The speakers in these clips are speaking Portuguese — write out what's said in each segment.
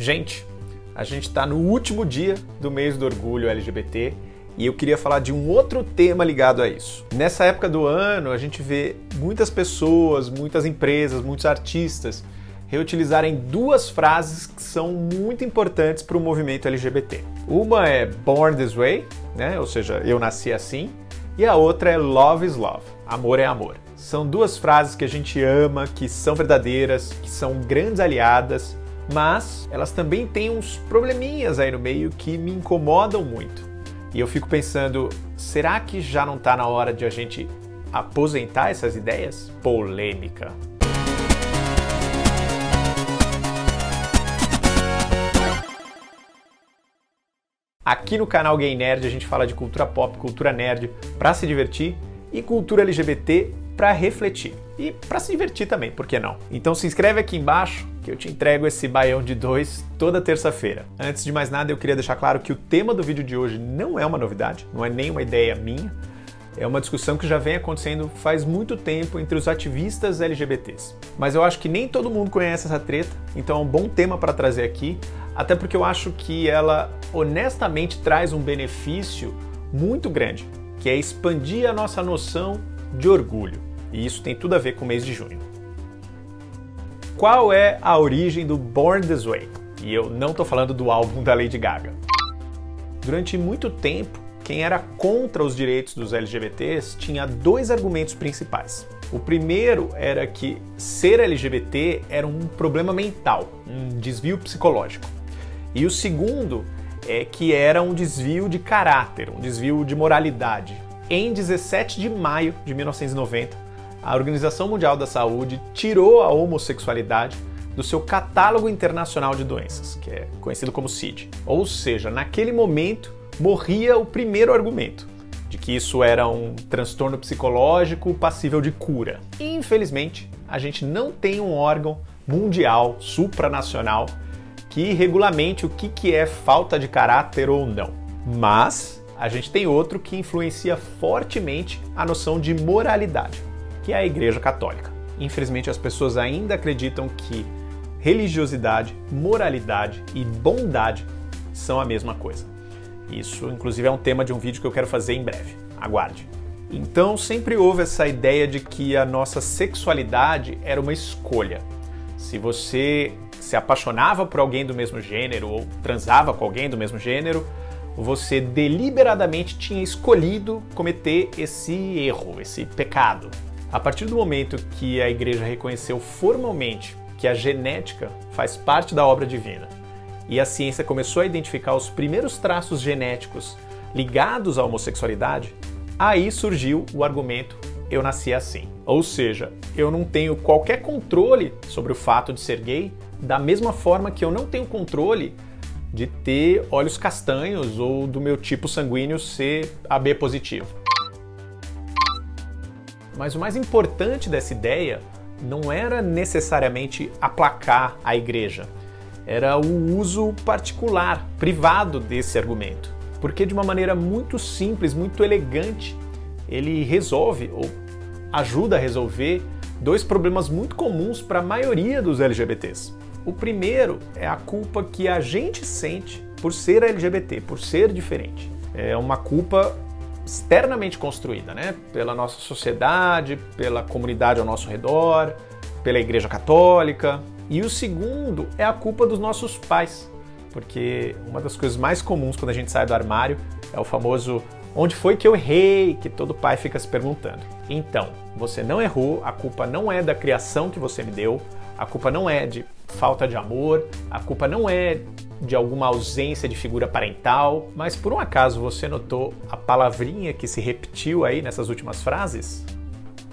Gente, a gente está no último dia do mês do orgulho LGBT e eu queria falar de um outro tema ligado a isso. Nessa época do ano, a gente vê muitas pessoas, muitas empresas, muitos artistas reutilizarem duas frases que são muito importantes para o movimento LGBT. Uma é Born This Way, né? Ou seja, eu nasci assim, e a outra é Love is Love, amor é amor. São duas frases que a gente ama, que são verdadeiras, que são grandes aliadas, mas elas também têm uns probleminhas aí no meio que me incomodam muito. E eu fico pensando, será que já não está na hora de a gente aposentar essas ideias? Polêmica. Aqui no canal Gay Nerd a gente fala de cultura pop, cultura nerd para se divertir e cultura LGBT para refletir. E para se divertir também, por que não? Então se inscreve aqui embaixo que eu te entrego esse baião de 2 toda terça-feira. Antes de mais nada, eu queria deixar claro que o tema do vídeo de hoje não é uma novidade, não é nem uma ideia minha. É uma discussão que já vem acontecendo faz muito tempo entre os ativistas LGBTs. Mas eu acho que nem todo mundo conhece essa treta, então é um bom tema para trazer aqui, até porque eu acho que ela honestamente traz um benefício muito grande, que é expandir a nossa noção de orgulho. E isso tem tudo a ver com o mês de junho. Qual é a origem do Born This Way? E eu não estou falando do álbum da Lady Gaga. Durante muito tempo, quem era contra os direitos dos LGBTs tinha dois argumentos principais. O primeiro era que ser LGBT era um problema mental, um desvio psicológico. E o segundo é que era um desvio de caráter, um desvio de moralidade. Em 17 de maio de 1990, a Organização Mundial da Saúde tirou a homossexualidade do seu catálogo internacional de doenças, que é conhecido como CID. Ou seja, naquele momento, morria o primeiro argumento de que isso era um transtorno psicológico passível de cura. E, infelizmente, a gente não tem um órgão mundial, supranacional, que regulamente o que é falta de caráter ou não. Mas a gente tem outro que influencia fortemente a noção de moralidade, que é a Igreja Católica. Infelizmente, as pessoas ainda acreditam que religiosidade, moralidade e bondade são a mesma coisa. Isso, inclusive, é um tema de um vídeo que eu quero fazer em breve. Aguarde. Então, sempre houve essa ideia de que a nossa sexualidade era uma escolha. Se você se apaixonava por alguém do mesmo gênero ou transava com alguém do mesmo gênero, você deliberadamente tinha escolhido cometer esse erro, esse pecado. A partir do momento que a Igreja reconheceu formalmente que a genética faz parte da obra divina, e a ciência começou a identificar os primeiros traços genéticos ligados à homossexualidade, aí surgiu o argumento eu nasci assim. Ou seja, eu não tenho qualquer controle sobre o fato de ser gay, da mesma forma que eu não tenho controle de ter olhos castanhos ou do meu tipo sanguíneo ser AB positivo. Mas o mais importante dessa ideia não era necessariamente aplacar a Igreja. Era o uso particular, privado desse argumento. Porque de uma maneira muito simples, muito elegante, ele resolve ou ajuda a resolver dois problemas muito comuns para a maioria dos LGBTs. O primeiro é a culpa que a gente sente por ser LGBT, por ser diferente. É uma culpa externamente construída, né? Pela nossa sociedade, pela comunidade ao nosso redor, pela Igreja Católica. E o segundo é a culpa dos nossos pais, porque uma das coisas mais comuns quando a gente sai do armário é o famoso onde foi que eu errei, que todo pai fica se perguntando. Então, você não errou, a culpa não é da criação que você me deu, a culpa não é de falta de amor, a culpa não é de alguma ausência de figura parental, mas por um acaso você notou a palavrinha que se repetiu aí nessas últimas frases?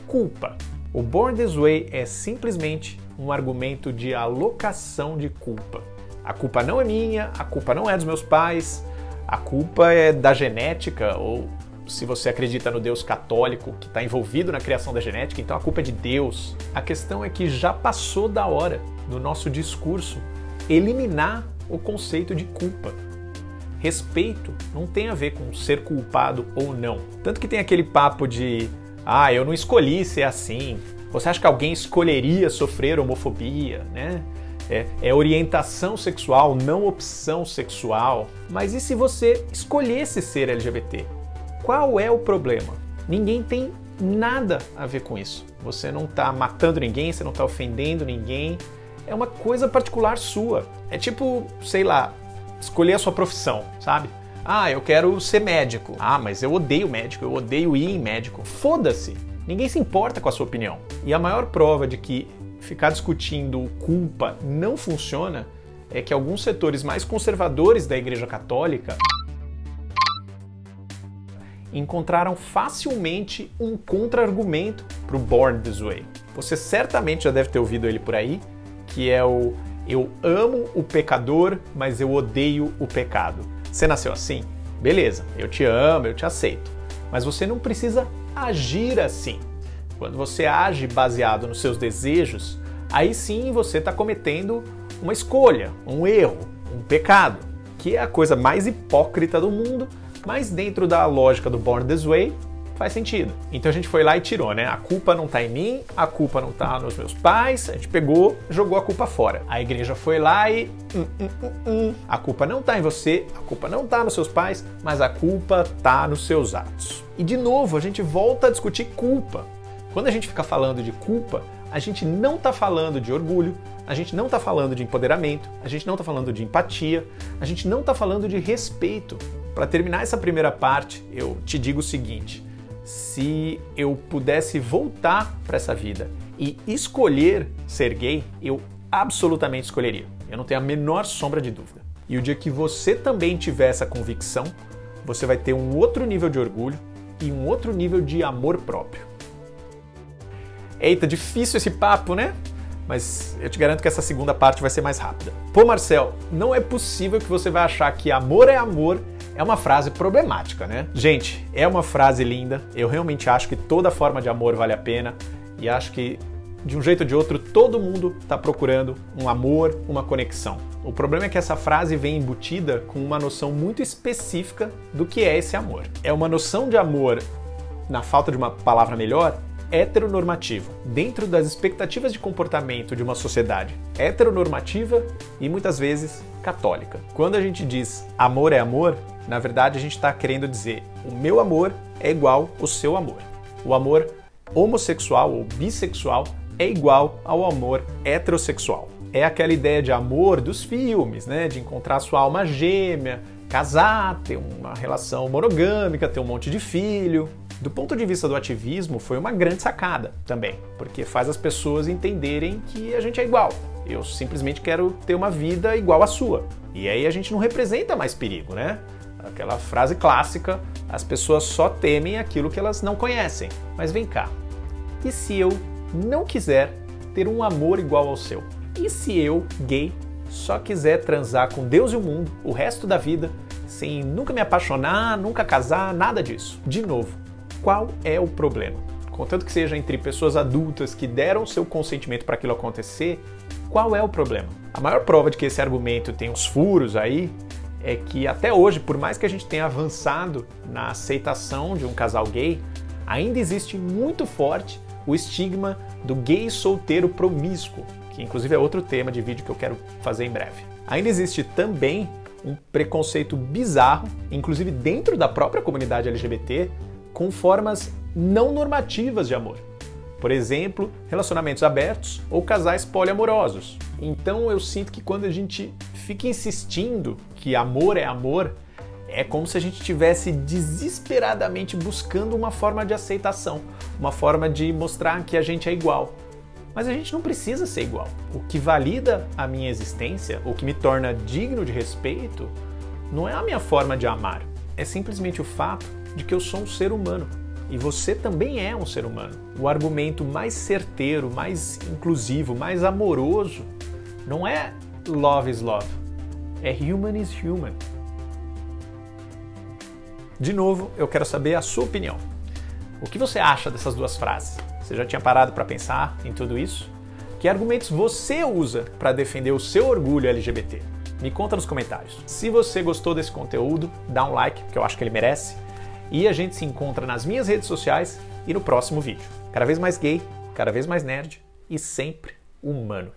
Culpa. O Born This Way é simplesmente um argumento de alocação de culpa. A culpa não é minha, a culpa não é dos meus pais, a culpa é da genética, ou se você acredita no Deus católico que está envolvido na criação da genética, então a culpa é de Deus. A questão é que já passou da hora do nosso discurso eliminar o conceito de culpa. Respeito não tem a ver com ser culpado ou não. Tanto que tem aquele papo de eu não escolhi ser assim. Você acha que alguém escolheria sofrer homofobia, né? É orientação sexual, não opção sexual. Mas e se você escolhesse ser LGBT? Qual é o problema? Ninguém tem nada a ver com isso. Você não está matando ninguém, você não está ofendendo ninguém. É uma coisa particular sua. É tipo, sei lá, escolher a sua profissão, sabe? Ah, eu quero ser médico. Ah, mas eu odeio médico, eu odeio ir em médico. Foda-se! Ninguém se importa com a sua opinião. E a maior prova de que ficar discutindo culpa não funciona é que alguns setores mais conservadores da Igreja Católica encontraram facilmente um contra-argumento para o Born This Way. Você certamente já deve ter ouvido ele por aí, que é o "eu amo o pecador, mas eu odeio o pecado". Você nasceu assim? Beleza, eu te amo, eu te aceito. Mas você não precisa agir assim. Quando você age baseado nos seus desejos, aí sim você está cometendo uma escolha, um erro, um pecado, que é a coisa mais hipócrita do mundo, mas dentro da lógica do Born This Way, faz sentido. Então a gente foi lá e tirou, né? A culpa não tá em mim, a culpa não tá nos meus pais, a gente pegou, jogou a culpa fora. A igreja foi lá e... A culpa não tá em você, a culpa não tá nos seus pais, mas a culpa tá nos seus atos. E de novo, a gente volta a discutir culpa. Quando a gente fica falando de culpa, a gente não tá falando de orgulho, a gente não tá falando de empoderamento, a gente não tá falando de empatia, a gente não tá falando de respeito. Para terminar essa primeira parte, eu te digo o seguinte: se eu pudesse voltar para essa vida e escolher ser gay, eu absolutamente escolheria. Eu não tenho a menor sombra de dúvida. E o dia que você também tiver essa convicção, você vai ter um outro nível de orgulho e um outro nível de amor próprio. Eita, difícil esse papo, né? Mas eu te garanto que essa segunda parte vai ser mais rápida. Pô, Marcel, não é possível que você vai achar que amor é uma frase problemática, né? Gente, é uma frase linda. Eu realmente acho que toda forma de amor vale a pena. E acho que, de um jeito ou de outro, todo mundo está procurando um amor, uma conexão. O problema é que essa frase vem embutida com uma noção muito específica do que é esse amor. É uma noção de amor, na falta de uma palavra melhor, heteronormativo, dentro das expectativas de comportamento de uma sociedade heteronormativa e muitas vezes católica. Quando a gente diz amor é amor, na verdade a gente está querendo dizer o meu amor é igual ao seu amor. O amor homossexual ou bissexual é igual ao amor heterossexual. É aquela ideia de amor dos filmes, né? De encontrar sua alma gêmea, casar, ter uma relação monogâmica, ter um monte de filho. Do ponto de vista do ativismo, foi uma grande sacada também, porque faz as pessoas entenderem que a gente é igual. Eu simplesmente quero ter uma vida igual à sua. E aí a gente não representa mais perigo, né? Aquela frase clássica, as pessoas só temem aquilo que elas não conhecem. Mas vem cá, e se eu não quiser ter um amor igual ao seu? E se eu, gay, só quiser transar com Deus e o mundo o resto da vida, sem nunca me apaixonar, nunca casar, nada disso? De novo, qual é o problema? Contanto que seja entre pessoas adultas que deram seu consentimento para aquilo acontecer, qual é o problema? A maior prova de que esse argumento tem uns furos aí é que até hoje, por mais que a gente tenha avançado na aceitação de um casal gay, ainda existe muito forte o estigma do gay solteiro promíscuo, que inclusive é outro tema de vídeo que eu quero fazer em breve. Ainda existe também um preconceito bizarro, inclusive dentro da própria comunidade LGBT, com formas não normativas de amor. Por exemplo, relacionamentos abertos ou casais poliamorosos. Então eu sinto que quando a gente fica insistindo que amor, é como se a gente estivesse desesperadamente buscando uma forma de aceitação, uma forma de mostrar que a gente é igual. Mas a gente não precisa ser igual. O que valida a minha existência, o que me torna digno de respeito, não é a minha forma de amar. É simplesmente o fato de que eu sou um ser humano. E você também é um ser humano. O argumento mais certeiro, mais inclusivo, mais amoroso, não é love is love. É human is human. De novo, eu quero saber a sua opinião. O que você acha dessas duas frases? Você já tinha parado para pensar em tudo isso? Que argumentos você usa para defender o seu orgulho LGBT? Me conta nos comentários. Se você gostou desse conteúdo, dá um like, que eu acho que ele merece. E a gente se encontra nas minhas redes sociais e no próximo vídeo. Cada vez mais gay, cada vez mais nerd e sempre humano.